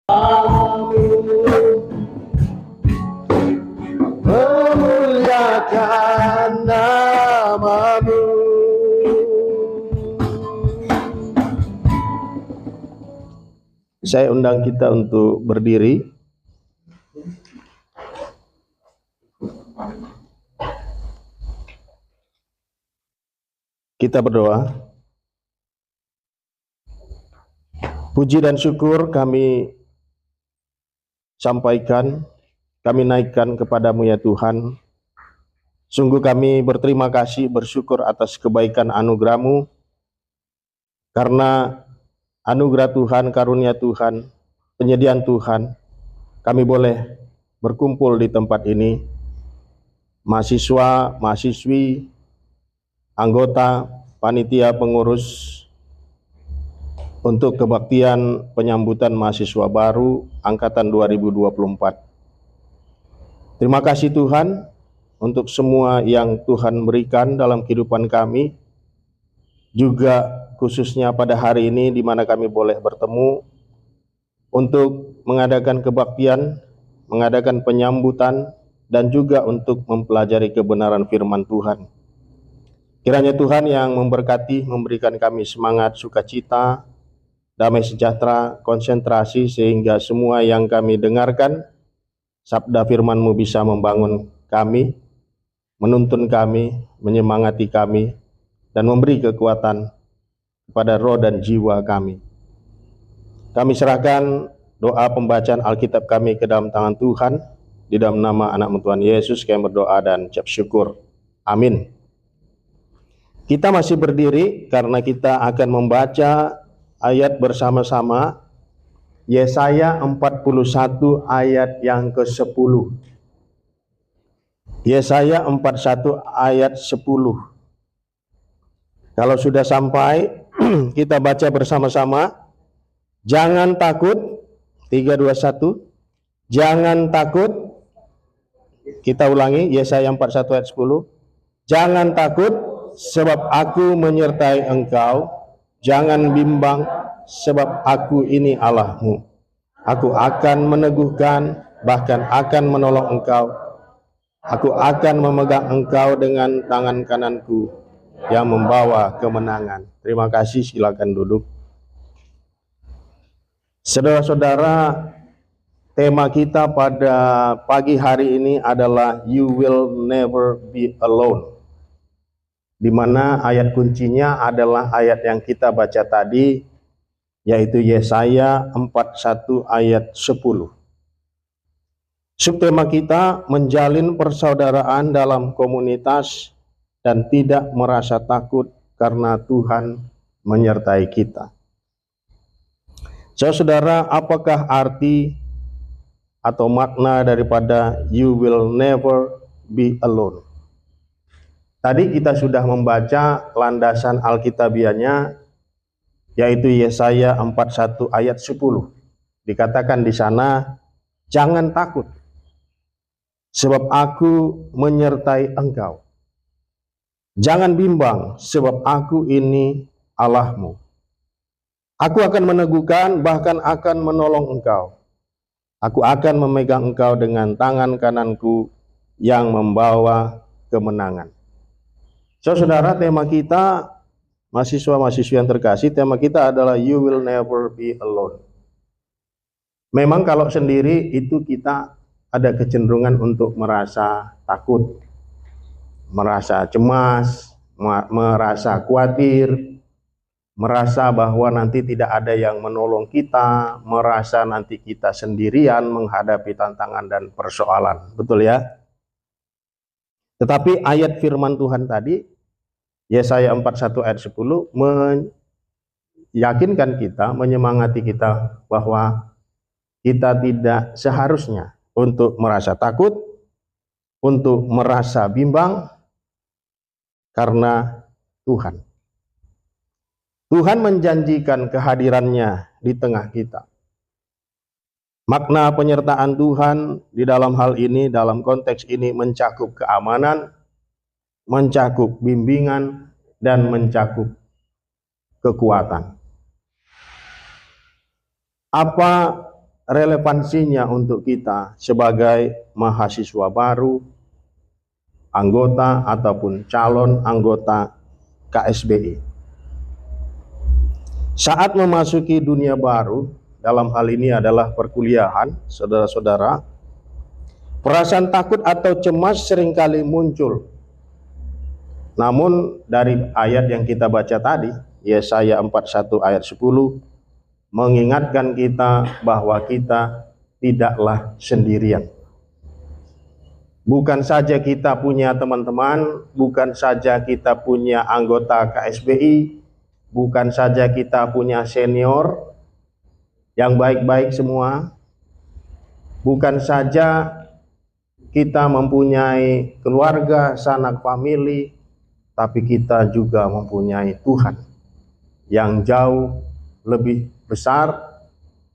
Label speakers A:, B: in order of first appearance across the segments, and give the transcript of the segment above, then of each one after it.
A: memuliakan namamu. Saya undang kita untuk berdiri. Kita berdoa. Puji dan syukur kami sampaikan, kami naikkan kepadamu ya Tuhan. Sungguh kami berterima kasih, bersyukur atas kebaikan anugerah-Mu, karena anugerah Tuhan, karunia Tuhan, penyediaan Tuhan, kami boleh berkumpul di tempat ini. Mahasiswa, mahasiswi, anggota, panitia, pengurus, untuk kebaktian penyambutan mahasiswa baru angkatan 2024. Terima kasih Tuhan untuk semua yang Tuhan berikan dalam kehidupan kami, juga khususnya pada hari ini di mana kami boleh bertemu untuk mengadakan kebaktian, mengadakan penyambutan, dan juga untuk mempelajari kebenaran firman Tuhan. Kiranya Tuhan yang memberkati, memberikan kami semangat, sukacita, damai sejahtera, konsentrasi, sehingga semua yang kami dengarkan, sabda firman-Mu bisa membangun kami, menuntun kami, menyemangati kami, dan memberi kekuatan kepada roh dan jiwa kami. Kami serahkan doa pembacaan Alkitab kami ke dalam tangan Tuhan, di dalam nama anak Tuhan Yesus kami berdoa dan ucap syukur. Amin. Kita masih berdiri karena kita akan membaca ayat bersama-sama Yesaya 41 ayat yang ke-10. Yesaya 41 ayat 10. Kalau sudah sampai, kita baca bersama-sama. Jangan takut, 3, 2, 1. Jangan takut. Kita ulangi, Yesaya 41 ayat 10. Jangan takut, sebab aku menyertai engkau. Jangan bimbang, sebab aku ini Allahmu. Aku akan meneguhkan, bahkan akan menolong engkau. Aku akan memegang engkau dengan tangan kananku yang membawa kemenangan. Terima kasih, silakan duduk. Saudara-saudara, tema kita pada pagi hari ini adalah You Will Never Be Alone, di mana ayat kuncinya adalah ayat yang kita baca tadi, yaitu Yesaya 41 ayat 10. Subtema kita menjalin persaudaraan dalam komunitas dan tidak merasa takut karena Tuhan menyertai kita. Saudara, apakah arti atau makna daripada You Will Never Be Alone? Tadi kita sudah membaca landasan Alkitabiahnya, yaitu Yesaya 41 ayat 10. Dikatakan di sana, jangan takut, sebab aku menyertai engkau. Jangan bimbang, sebab aku ini Allahmu. Aku akan meneguhkan, bahkan akan menolong engkau. Aku akan memegang engkau dengan tangan kananku yang membawa kemenangan. Saudara, tema kita, mahasiswa-mahasiswi yang terkasih, tema kita adalah You Will Never Be Alone. Memang kalau sendiri itu kita ada kecenderungan untuk merasa takut, merasa cemas, merasa khawatir, merasa bahwa nanti tidak ada yang menolong kita, merasa nanti kita sendirian menghadapi tantangan dan persoalan. Betul ya? Tetapi ayat firman Tuhan tadi, Yesaya 41 ayat 10, meyakinkan kita, menyemangati kita bahwa kita tidak seharusnya untuk merasa takut, untuk merasa bimbang, karena Tuhan menjanjikan kehadirannya di tengah kita. Makna penyertaan Tuhan di dalam hal ini, dalam konteks ini mencakup keamanan, mencakup bimbingan, dan mencakup kekuatan. Apa relevansinya untuk kita sebagai mahasiswa baru, anggota ataupun calon anggota KSBI. Saat memasuki dunia baru, dalam hal ini adalah perkuliahan, saudara-saudara, perasaan takut atau cemas seringkali muncul. Namun dari ayat yang kita baca tadi, Yesaya 41 ayat 10, mengingatkan kita bahwa kita tidaklah sendirian. Bukan saja kita punya teman-teman, bukan saja kita punya anggota KSBI, bukan saja kita punya senior yang baik-baik semua, bukan saja kita mempunyai keluarga, sanak famili, tapi kita juga mempunyai Tuhan yang jauh lebih besar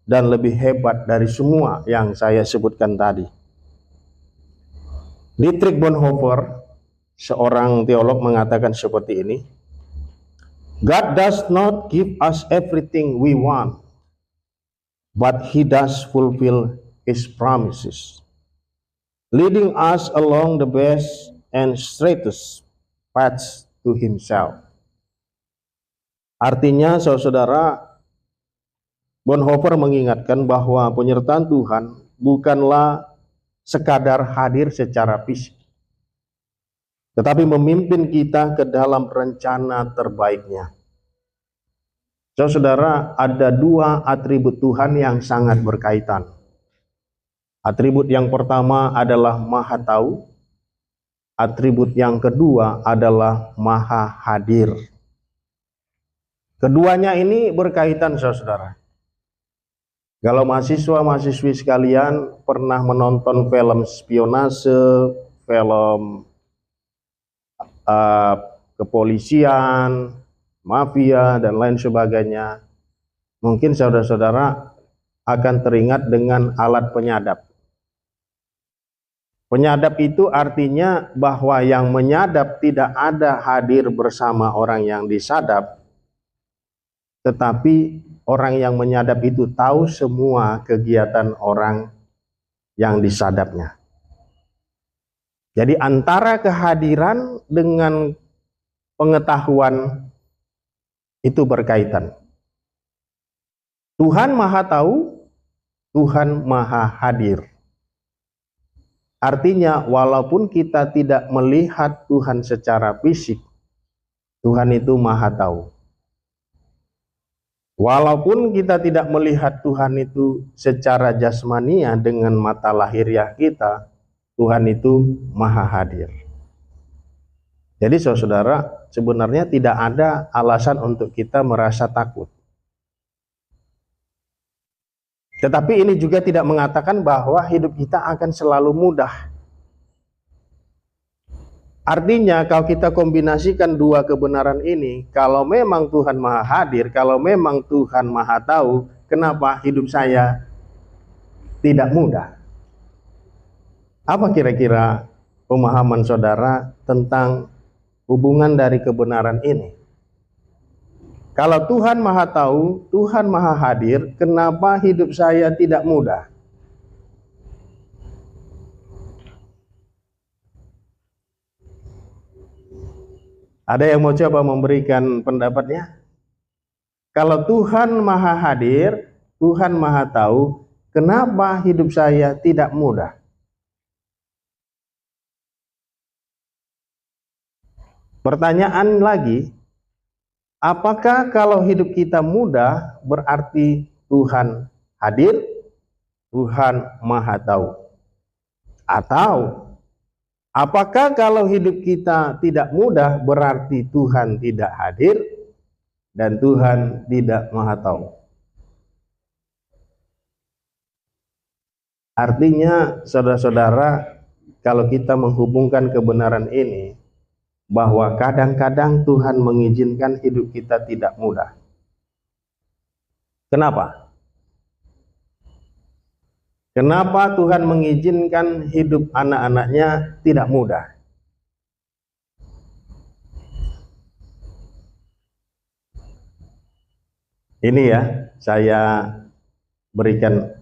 A: dan lebih hebat dari semua yang saya sebutkan tadi. Dietrich Bonhoeffer, seorang teolog, mengatakan seperti ini, God does not give us everything we want, but He does fulfill His promises, leading us along the best and straightest paths to Himself. Artinya, saudara, Bonhoeffer mengingatkan bahwa penyertaan Tuhan bukanlah sekadar hadir secara fisik, tetapi memimpin kita ke dalam rencana terbaiknya. Saudara, ada dua atribut Tuhan yang sangat berkaitan. Atribut yang pertama adalah Maha Tahu, atribut yang kedua adalah Maha Hadir. Keduanya ini berkaitan, saudara. Kalau mahasiswa-mahasiswi sekalian pernah menonton film spionase, film kepolisian, mafia, dan lain sebagainya, mungkin saudara-saudara akan teringat dengan alat penyadap. Penyadap itu artinya bahwa yang menyadap tidak ada hadir bersama orang yang disadap, tetapi orang yang menyadap itu tahu semua kegiatan orang yang disadapnya. Jadi antara kehadiran dengan pengetahuan itu berkaitan. Tuhan Maha Tahu, Tuhan Maha Hadir. Artinya walaupun kita tidak melihat Tuhan secara fisik, Tuhan itu Maha Tahu. Walaupun kita tidak melihat Tuhan itu secara jasmania dengan mata lahiriah kita, Tuhan itu Maha Hadir. Jadi saudara, sebenarnya tidak ada alasan untuk kita merasa takut. Tetapi ini juga tidak mengatakan bahwa hidup kita akan selalu mudah. Artinya kalau kita kombinasikan dua kebenaran ini, kalau memang Tuhan Maha Hadir, kalau memang Tuhan Maha Tahu, kenapa hidup saya tidak mudah? Apa kira-kira pemahaman saudara tentang hubungan dari kebenaran ini? Kalau Tuhan Maha Tahu, Tuhan Maha Hadir, kenapa hidup saya tidak mudah? Ada yang mau coba memberikan pendapatnya? Kalau Tuhan Maha Hadir, Tuhan Maha Tahu, kenapa hidup saya tidak mudah? Pertanyaan lagi, apakah kalau hidup kita mudah berarti Tuhan hadir, Tuhan Maha Tahu? Atau apakah kalau hidup kita tidak mudah berarti Tuhan tidak hadir dan Tuhan tidak Maha Tahu? Artinya saudara-saudara, kalau kita menghubungkan kebenaran ini, bahwa kadang-kadang Tuhan mengizinkan hidup kita tidak mudah. Kenapa? Kenapa Tuhan mengizinkan hidup anak-anaknya tidak mudah? Ini ya, saya berikan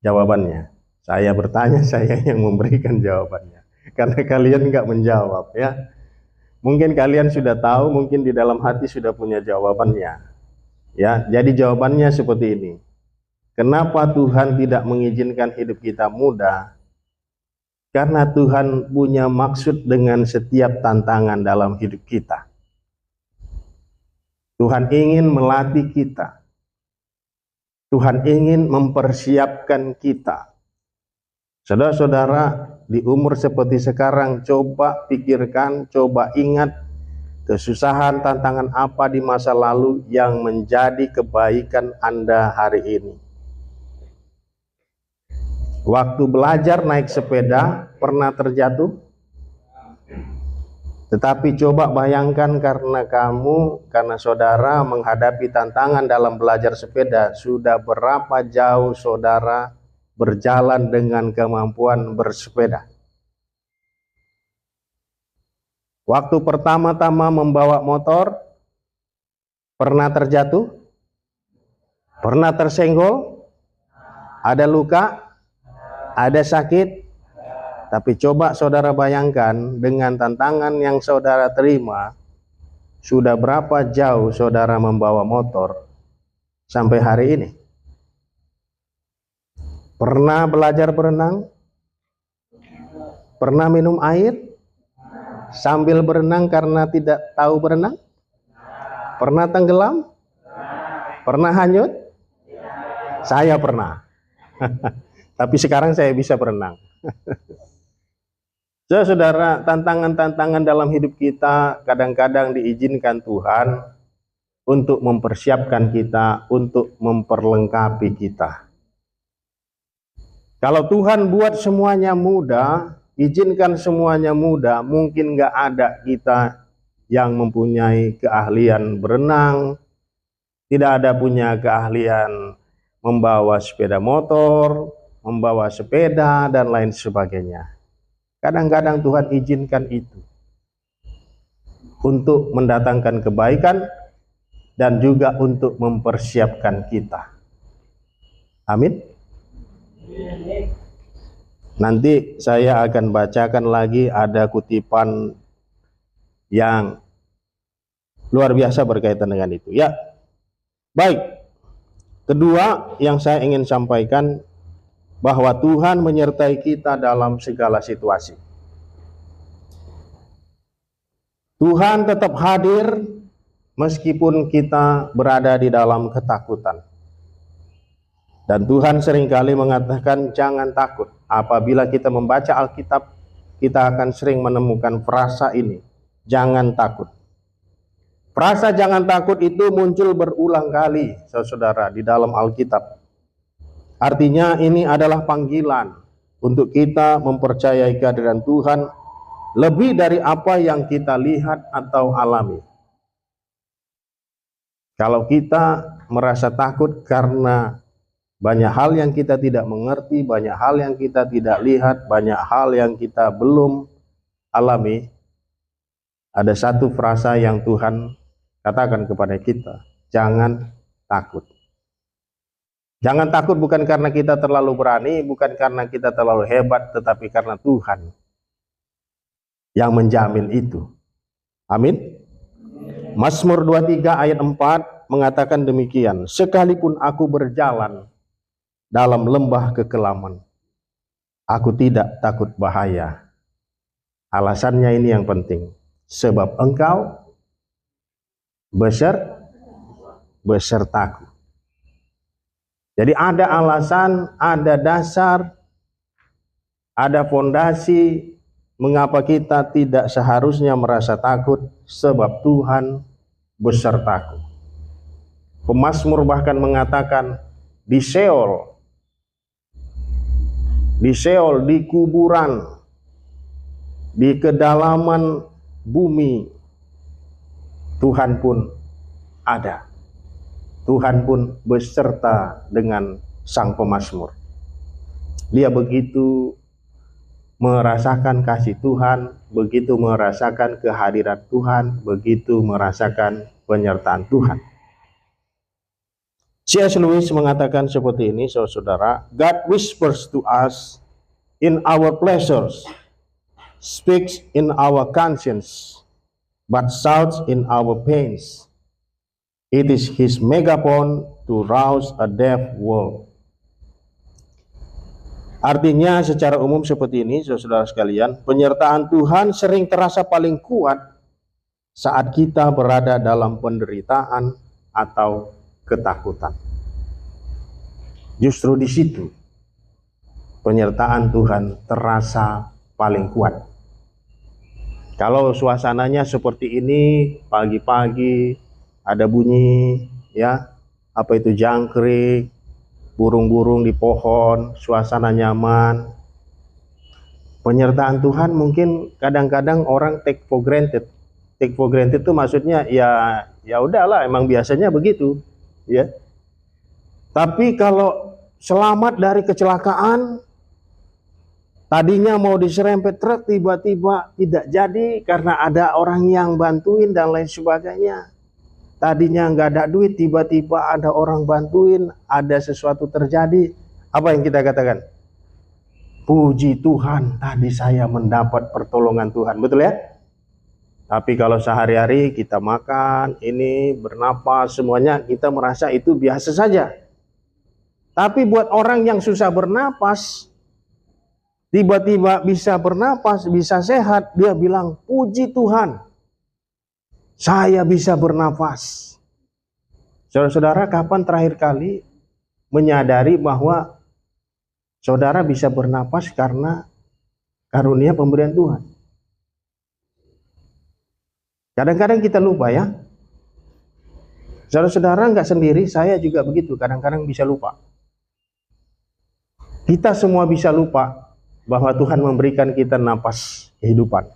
A: jawabannya. Saya bertanya, saya yang memberikan jawabannya. Karena kalian nggak menjawab ya. Mungkin kalian sudah tahu, mungkin di dalam hati sudah punya jawabannya. Ya, jadi jawabannya seperti ini. Kenapa Tuhan tidak mengizinkan hidup kita mudah? Karena Tuhan punya maksud dengan setiap tantangan dalam hidup kita. Tuhan ingin melatih kita. Tuhan ingin mempersiapkan kita. Saudara-saudara, di umur seperti sekarang, coba pikirkan, coba ingat kesusahan, tantangan apa di masa lalu yang menjadi kebaikan Anda hari ini. Waktu belajar naik sepeda, pernah terjatuh? Tetapi coba bayangkan karena saudara menghadapi tantangan dalam belajar sepeda, sudah berapa jauh saudara berjalan dengan kemampuan bersepeda. Waktu pertama-tama membawa motor, pernah terjatuh? Pernah tersenggol? Ada luka? Ada sakit? Tapi coba saudara bayangkan dengan tantangan yang saudara terima, sudah berapa jauh saudara membawa motor sampai hari ini? Pernah belajar berenang? Pernah minum air sambil berenang karena tidak tahu berenang? Pernah tenggelam? Pernah hanyut? Saya pernah. Tapi sekarang saya bisa berenang. Saudara, tantangan-tantangan dalam hidup kita kadang-kadang diizinkan Tuhan untuk mempersiapkan kita, untuk memperlengkapi kita. Kalau Tuhan buat semuanya mudah, izinkan semuanya mudah, mungkin nggak ada kita yang mempunyai keahlian berenang, tidak ada punya keahlian membawa sepeda motor, membawa sepeda, dan lain sebagainya. Kadang-kadang Tuhan izinkan itu untuk mendatangkan kebaikan dan juga untuk mempersiapkan kita. Amin. Nanti saya akan bacakan lagi, ada kutipan yang luar biasa berkaitan dengan itu. Ya, baik. Kedua yang saya ingin sampaikan, bahwa Tuhan menyertai kita dalam segala situasi. Tuhan tetap hadir meskipun kita berada di dalam ketakutan. Dan Tuhan seringkali mengatakan jangan takut. Apabila kita membaca Alkitab, kita akan sering menemukan frasa ini, jangan takut. Frasa jangan takut itu muncul berulang kali, saudara, di dalam Alkitab. Artinya ini adalah panggilan untuk kita mempercayai kehadiran Tuhan lebih dari apa yang kita lihat atau alami. Kalau kita merasa takut karena banyak hal yang kita tidak mengerti, banyak hal yang kita tidak lihat, banyak hal yang kita belum alami, ada satu frasa yang Tuhan katakan kepada kita, jangan takut. Jangan takut bukan karena kita terlalu berani, bukan karena kita terlalu hebat, tetapi karena Tuhan yang menjamin itu. Amin. Mazmur 23 ayat 4 mengatakan demikian, sekalipun aku berjalan dalam lembah kekelaman, aku tidak takut bahaya. Alasannya ini yang penting, sebab Engkau besertaku. Jadi ada alasan, ada dasar, ada fondasi mengapa kita tidak seharusnya merasa takut, sebab Tuhan besertaku. Pemazmur bahkan mengatakan di Seol, di kuburan, di kedalaman bumi, Tuhan pun ada. Tuhan pun beserta dengan sang pemazmur. Dia begitu merasakan kasih Tuhan, begitu merasakan kehadiran Tuhan, begitu merasakan penyertaan Tuhan. C.S. Lewis mengatakan seperti ini, saudara, God whispers to us in our pleasures, speaks in our conscience, but shouts in our pains. It is his megaphone to rouse a deaf world. Artinya secara umum seperti ini, saudara sekalian, penyertaan Tuhan sering terasa paling kuat saat kita berada dalam penderitaan atau ketakutan. Justru di situ penyertaan Tuhan terasa paling kuat. Kalau suasananya seperti ini, pagi-pagi ada bunyi, ya, apa itu, jangkrik, burung-burung di pohon, suasana nyaman. Penyertaan Tuhan mungkin kadang-kadang orang take for granted. Take for granted itu maksudnya ya udahlah, emang biasanya begitu, ya. Tapi kalau selamat dari kecelakaan, tadinya mau diserempet truk, tiba-tiba tidak jadi karena ada orang yang bantuin dan lain sebagainya. Tadinya nggak ada duit, tiba-tiba ada orang bantuin, ada sesuatu terjadi. Apa yang kita katakan? Puji Tuhan, tadi saya mendapat pertolongan Tuhan, betul ya? Tapi kalau sehari-hari kita makan, ini bernapas, semuanya kita merasa itu biasa saja. Tapi buat orang yang susah bernapas, tiba-tiba bisa bernapas, bisa sehat, dia bilang, puji Tuhan, saya bisa bernapas. Saudara-saudara, kapan terakhir kali menyadari bahwa saudara bisa bernapas karena karunia pemberian Tuhan? Kadang-kadang kita lupa, ya. Saudara-saudara nggak sendiri, saya juga begitu, kadang-kadang bisa lupa. Kita semua bisa lupa bahwa Tuhan memberikan kita napas kehidupan.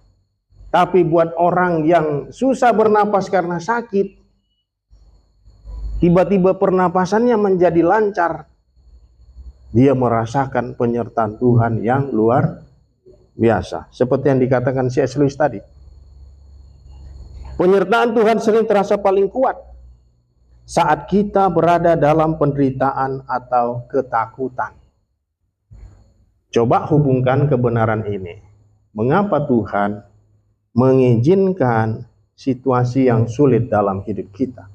A: Tapi buat orang yang susah bernapas karena sakit, tiba-tiba pernapasannya menjadi lancar, dia merasakan penyertaan Tuhan yang luar biasa. Seperti yang dikatakan C.S. Lewis tadi. Penyertaan Tuhan sering terasa paling kuat saat kita berada dalam penderitaan atau ketakutan. Coba hubungkan kebenaran ini. Mengapa Tuhan mengizinkan situasi yang sulit dalam hidup kita?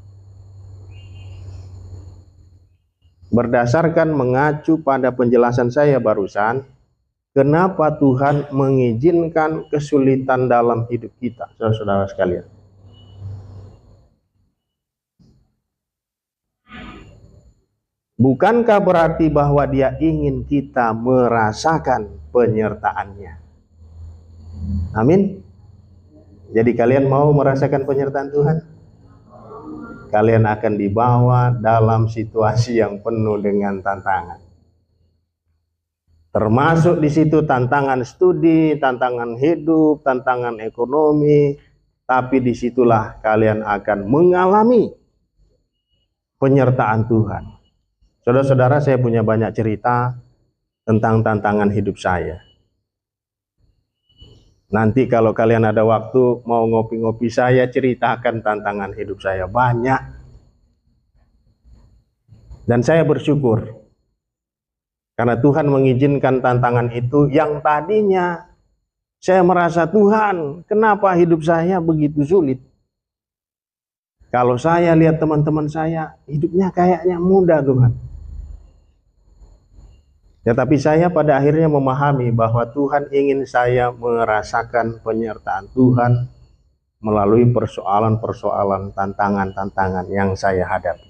A: Berdasarkan mengacu pada penjelasan saya barusan, kenapa Tuhan mengizinkan kesulitan dalam hidup kita, saudara-saudara sekalian? Bukankah berarti bahwa Dia ingin kita merasakan penyertaan-Nya? Amin. Jadi kalian mau merasakan penyertaan Tuhan? Kalian akan dibawa dalam situasi yang penuh dengan tantangan. Termasuk di situ tantangan studi, tantangan hidup, tantangan ekonomi. Tapi disitulah kalian akan mengalami penyertaan Tuhan. Saudara-saudara, saya punya banyak cerita tentang tantangan hidup saya. Nanti kalau kalian ada waktu mau ngopi-ngopi, saya ceritakan tantangan hidup saya banyak. Dan saya bersyukur karena Tuhan mengizinkan tantangan itu yang tadinya saya merasa, Tuhan, kenapa hidup saya begitu sulit? Kalau saya lihat teman-teman saya, hidupnya kayaknya mudah, Tuhan. Tetapi saya pada akhirnya memahami bahwa Tuhan ingin saya merasakan penyertaan Tuhan melalui persoalan-persoalan, tantangan-tantangan yang saya hadapi.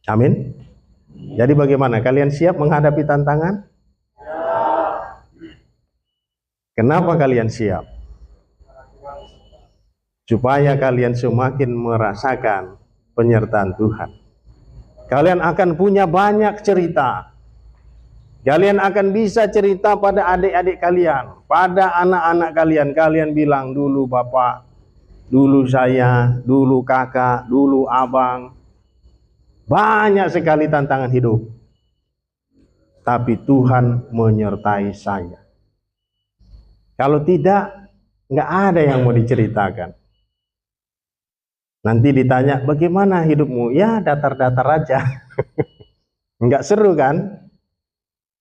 A: Amin. Jadi bagaimana? Kalian siap menghadapi tantangan? Kenapa kalian siap? Supaya kalian semakin merasakan penyertaan Tuhan. Kalian akan punya banyak cerita. Kalian akan bisa cerita pada adik-adik kalian, pada anak-anak kalian. Kalian bilang, dulu bapak, dulu saya, dulu kakak, dulu abang. Banyak sekali tantangan hidup. Tapi Tuhan menyertai saya. Kalau tidak, nggak ada yang mau diceritakan. Nanti ditanya, bagaimana hidupmu? Ya datar-datar aja. Enggak seru kan?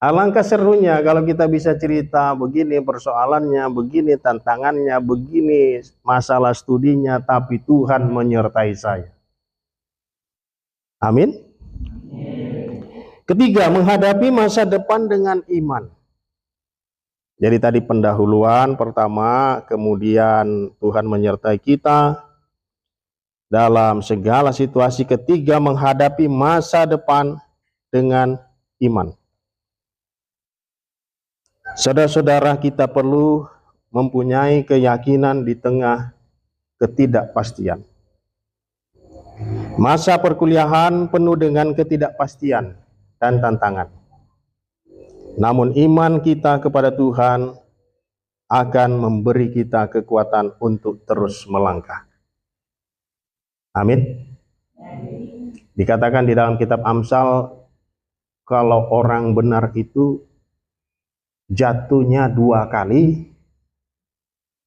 A: Alangkah serunya kalau kita bisa cerita begini persoalannya, begini tantangannya, begini masalah studinya, tapi Tuhan menyertai saya. Amin. Ketiga, menghadapi masa depan dengan iman. Jadi tadi pendahuluan pertama, kemudian Tuhan menyertai kita dalam segala situasi. Ketiga, menghadapi masa depan dengan iman. Saudara-saudara, kita perlu mempunyai keyakinan di tengah ketidakpastian. Masa perkuliahan penuh dengan ketidakpastian dan tantangan. Namun iman kita kepada Tuhan akan memberi kita kekuatan untuk terus melangkah. Amin. Dikatakan di dalam kitab Amsal, kalau orang benar itu jatuhnya 2 kali,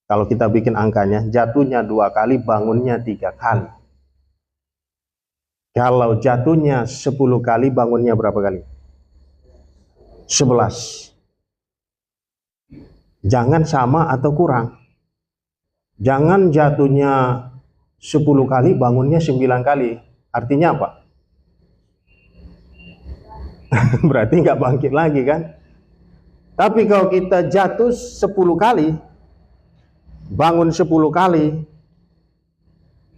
A: kalau kita bikin angkanya, jatuhnya 2 kali, bangunnya 3 kali. Kalau jatuhnya 10 kali, bangunnya berapa kali? 11. Jangan sama atau kurang. Jangan jatuhnya 10 kali, bangunnya 9 kali. Artinya apa? Berarti nggak bangkit lagi kan? Tapi kalau kita jatuh 10 kali, bangun 10 kali,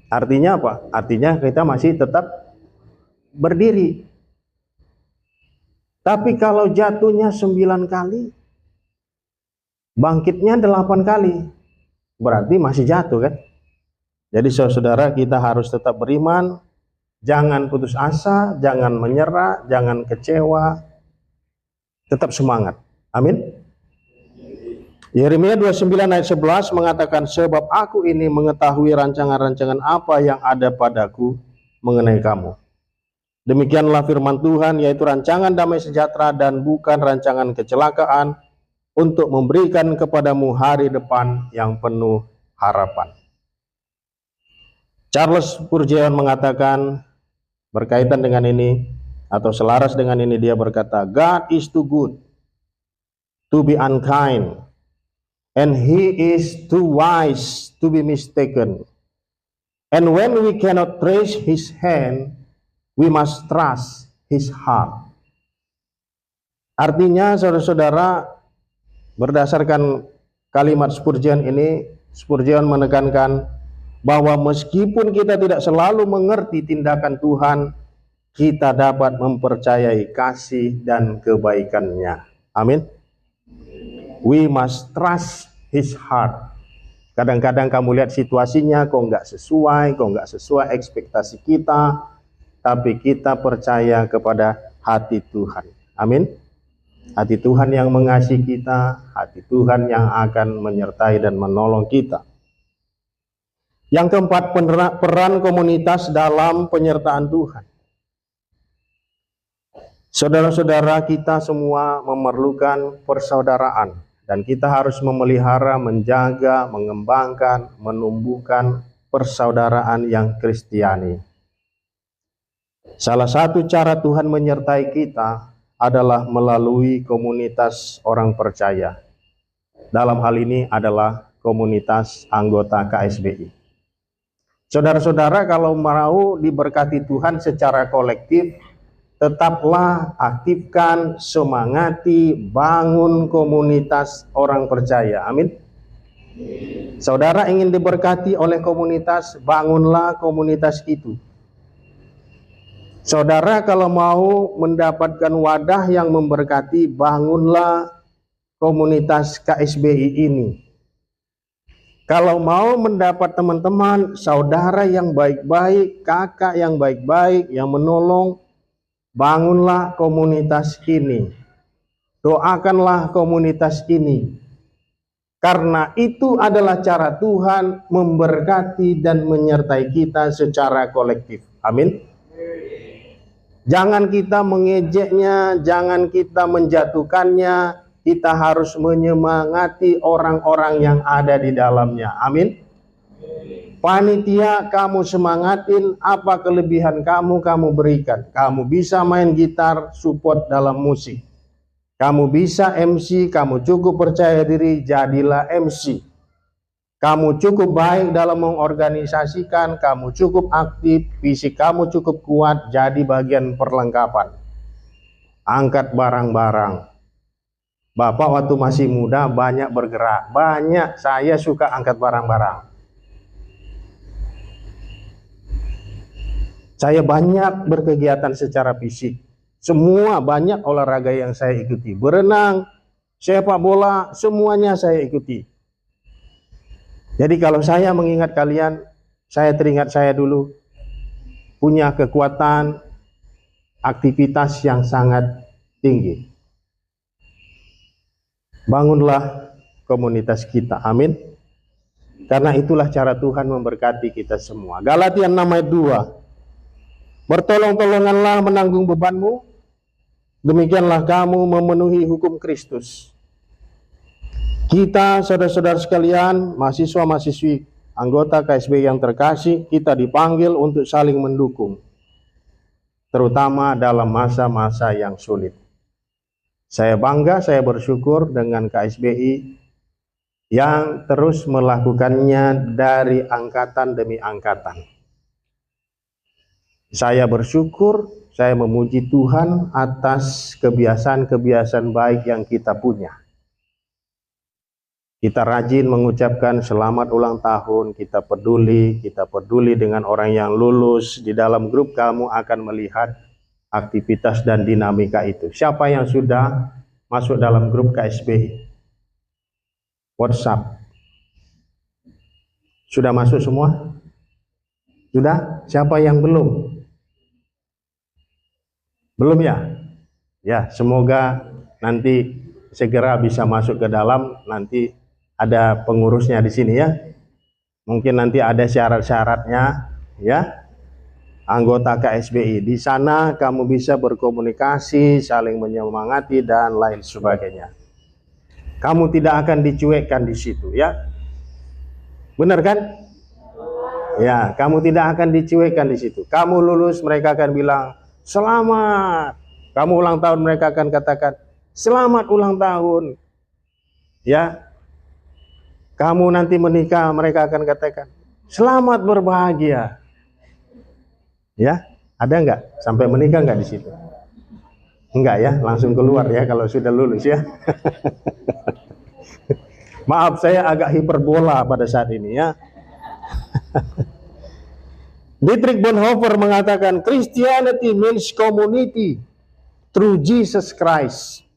A: artinya apa? Artinya kita masih tetap berdiri. Tapi kalau jatuhnya 9 kali, bangkitnya 8 kali, berarti masih jatuh kan? Jadi saudara, kita harus tetap beriman, jangan putus asa, jangan menyerah, jangan kecewa, tetap semangat. Amin. Yeremia 29 ayat 11 mengatakan, sebab aku ini mengetahui rancangan-rancangan apa yang ada padaku mengenai kamu. Demikianlah firman Tuhan, yaitu rancangan damai sejahtera dan bukan rancangan kecelakaan, untuk memberikan kepadamu hari depan yang penuh harapan. Charles Spurgeon mengatakan berkaitan dengan ini, atau selaras dengan ini, dia berkata, God is too good to be unkind, and He is too wise to be mistaken. And when we cannot trace His hand, we must trust His heart. Artinya, saudara-saudara, berdasarkan kalimat Spurgeon ini, Spurgeon menekankan bahwa meskipun kita tidak selalu mengerti tindakan Tuhan, kita dapat mempercayai kasih dan kebaikan-Nya. Amin. We must trust His heart. Kadang-kadang kamu lihat situasinya kok nggak sesuai ekspektasi kita, tapi kita percaya kepada hati Tuhan. Amin. Hati Tuhan yang mengasihi kita, hati Tuhan yang akan menyertai dan menolong kita. Yang keempat, peran komunitas dalam penyertaan Tuhan. Saudara-saudara, kita semua memerlukan persaudaraan, dan kita harus memelihara, menjaga, mengembangkan, menumbuhkan persaudaraan yang Kristiani. Salah satu cara Tuhan menyertai kita adalah melalui komunitas orang percaya. Dalam hal ini adalah komunitas anggota KSBI. Saudara-saudara, kalau mau diberkati Tuhan secara kolektif, tetaplah aktifkan, semangati, bangun komunitas orang percaya. Amin. Saudara ingin diberkati oleh komunitas, bangunlah komunitas itu. Saudara kalau mau mendapatkan wadah yang memberkati, bangunlah komunitas KSBI ini. Kalau mau mendapat teman-teman, saudara yang baik-baik, kakak yang baik-baik, yang menolong, bangunlah komunitas ini. Doakanlah komunitas ini. Karena itu adalah cara Tuhan memberkati dan menyertai kita secara kolektif. Amin. Jangan kita mengejeknya, jangan kita menjatuhkannya. Kita harus menyemangati orang-orang yang ada di dalamnya. Amin. Panitia kamu semangatin, apa kelebihan kamu berikan. Kamu bisa main gitar, support dalam musik. Kamu bisa MC, kamu cukup percaya diri, jadilah MC. Kamu cukup baik dalam mengorganisasikan, kamu cukup aktif, fisik kamu cukup kuat, jadi bagian perlengkapan. Angkat barang-barang. Bapak waktu masih muda banyak bergerak, banyak saya suka angkat barang-barang. Saya banyak berkegiatan secara fisik. Semua banyak olahraga yang saya ikuti. Berenang, sepak bola, semuanya saya ikuti. Jadi kalau saya mengingat kalian, saya teringat saya dulu punya kekuatan aktivitas yang sangat tinggi. Bangunlah komunitas kita, amin. Karena itulah cara Tuhan memberkati kita semua. Galatia 6 ayat 2. Bertolong-tolonganlah menanggung bebanmu, demikianlah kamu memenuhi hukum Kristus. Kita, saudara-saudara sekalian, mahasiswa-mahasiswi, anggota KSB yang terkasih, kita dipanggil untuk saling mendukung, terutama dalam masa-masa yang sulit. Saya bangga, saya bersyukur dengan KSBI yang terus melakukannya dari angkatan demi angkatan. Saya bersyukur, saya memuji Tuhan atas kebiasaan-kebiasaan baik yang kita punya. Kita rajin mengucapkan selamat ulang tahun, kita peduli dengan orang yang lulus. Di dalam grup kamu akan melihat aktivitas dan dinamika itu. Siapa yang sudah masuk dalam grup KSB WhatsApp? Sudah masuk semua? Sudah? Siapa yang belum? Belum ya? Ya, semoga nanti segera bisa masuk ke dalam. Nanti ada pengurusnya di sini ya. Mungkin nanti ada syarat-syaratnya ya. Anggota KSBI. Di sana kamu bisa berkomunikasi, saling menyemangati dan lain sebagainya. Kamu tidak akan dicuekkan di situ ya. Benar kan? Ya, kamu tidak akan dicuekkan di situ. Kamu lulus, mereka akan bilang selamat. Kamu ulang tahun, mereka akan katakan selamat ulang tahun. Ya. Kamu nanti menikah, mereka akan katakan selamat berbahagia. Ya, ada enggak? Sampai menikah enggak di situ? Enggak ya, langsung keluar ya kalau sudah lulus ya. Maaf, saya agak hiperbola pada saat ini ya. Dietrich Bonhoeffer mengatakan Christianity means community through Jesus Christ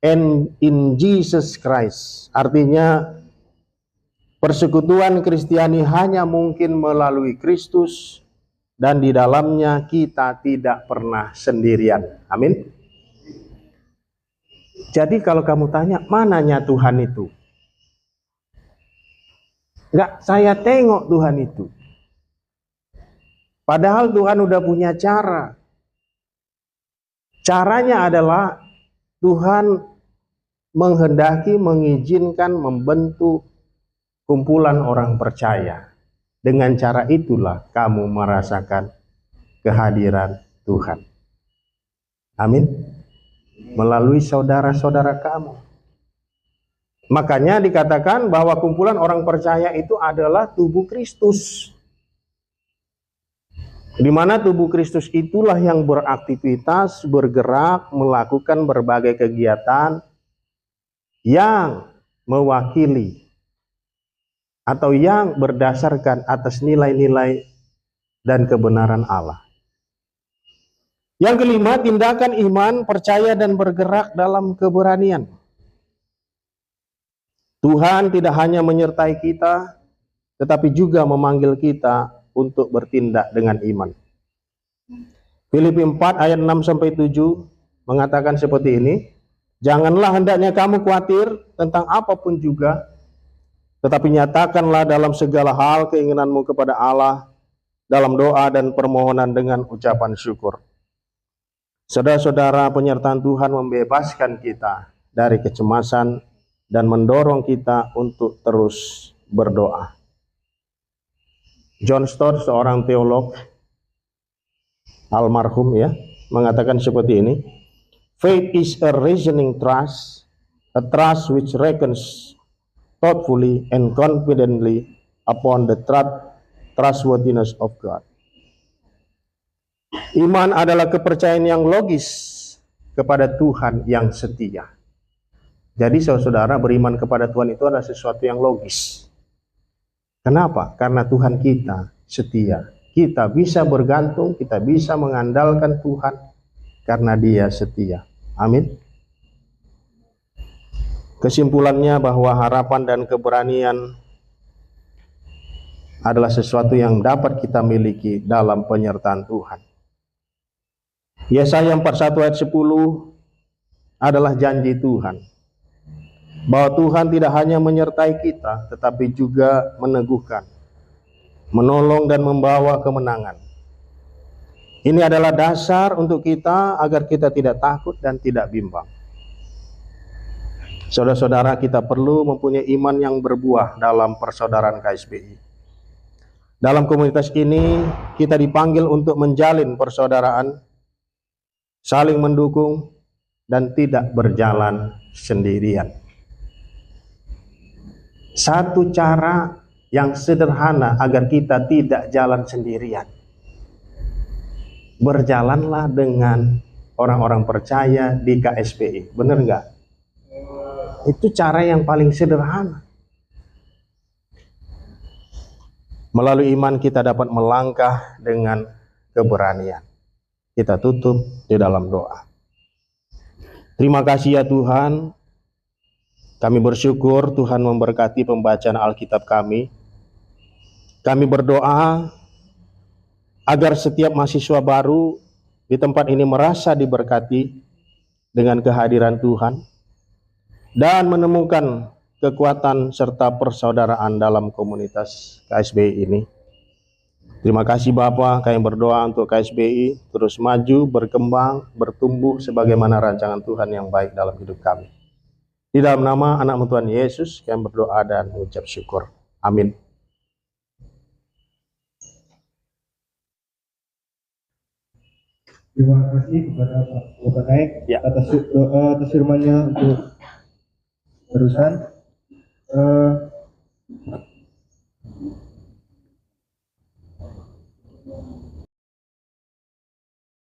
A: and in Jesus Christ. Artinya persekutuan Kristiani hanya mungkin melalui Kristus dan di dalamnya kita tidak pernah sendirian. Amin. Jadi kalau kamu tanya mananya Tuhan itu? Enggak, saya tengok Tuhan itu. Padahal Tuhan udah punya cara. Caranya adalah Tuhan menghendaki, mengizinkan, membentuk kumpulan orang percaya. Dengan cara itulah kamu merasakan kehadiran Tuhan. Amin. Melalui saudara-saudara kamu. Makanya dikatakan bahwa kumpulan orang percaya itu adalah tubuh Kristus. Di mana tubuh Kristus itulah yang beraktivitas, bergerak, melakukan berbagai kegiatan yang mewakili atau yang berdasarkan atas nilai-nilai dan kebenaran Allah. Yang kelima, tindakan iman, percaya dan bergerak dalam keberanian. Tuhan tidak hanya menyertai kita, tetapi juga memanggil kita untuk bertindak dengan iman. Filipi 4 ayat 6-7 mengatakan seperti ini, janganlah hendaknya kamu khawatir tentang apapun juga, tetapi nyatakanlah dalam segala hal keinginanmu kepada Allah dalam doa dan permohonan dengan ucapan syukur. Saudara-saudara, penyertaan Tuhan membebaskan kita dari kecemasan dan mendorong kita untuk terus berdoa. John Stott, seorang teolog almarhum ya, mengatakan seperti ini. Faith is a reasoning trust, a trust which reckons thoughtfully and confidently upon the trustworthiness of God. Iman adalah kepercayaan yang logis kepada Tuhan yang setia. Jadi saudara, beriman kepada Tuhan itu adalah sesuatu yang logis. Kenapa? Karena Tuhan kita setia. Kita bisa bergantung, kita bisa mengandalkan Tuhan karena Dia setia. Amin. Kesimpulannya bahwa harapan dan keberanian adalah sesuatu yang dapat kita miliki dalam penyertaan Tuhan. Yesaya 41 ayat 10 adalah janji Tuhan, bahwa Tuhan tidak hanya menyertai kita, tetapi juga meneguhkan, menolong dan membawa kemenangan. Ini adalah dasar untuk kita agar kita tidak takut dan tidak bimbang. Saudara-saudara, kita perlu mempunyai iman yang berbuah dalam persaudaraan KSBI. Dalam komunitas ini, kita dipanggil untuk menjalin persaudaraan, saling mendukung, dan tidak berjalan sendirian. Satu cara yang sederhana agar kita tidak jalan sendirian. Berjalanlah dengan orang-orang percaya di KSBI. Benar nggak? Itu cara yang paling sederhana. Melalui iman kita dapat melangkah dengan keberanian. Kita tutup di dalam doa. Terima kasih ya Tuhan. Kami bersyukur Tuhan memberkati pembacaan Alkitab kami. Kami berdoa agar setiap mahasiswa baru di tempat ini merasa diberkati dengan kehadiran Tuhan dan menemukan kekuatan serta persaudaraan dalam komunitas KSBI ini. Terima kasih Bapa, kami berdoa untuk KSBI terus maju, berkembang, bertumbuh sebagaimana rancangan Tuhan yang baik dalam hidup kami. Di dalam nama anak Tuhan Yesus kami berdoa dan mengucap syukur. Amin.
B: Terima kasih kepada Pak Lokanek atas firman-Nya untuk barusan.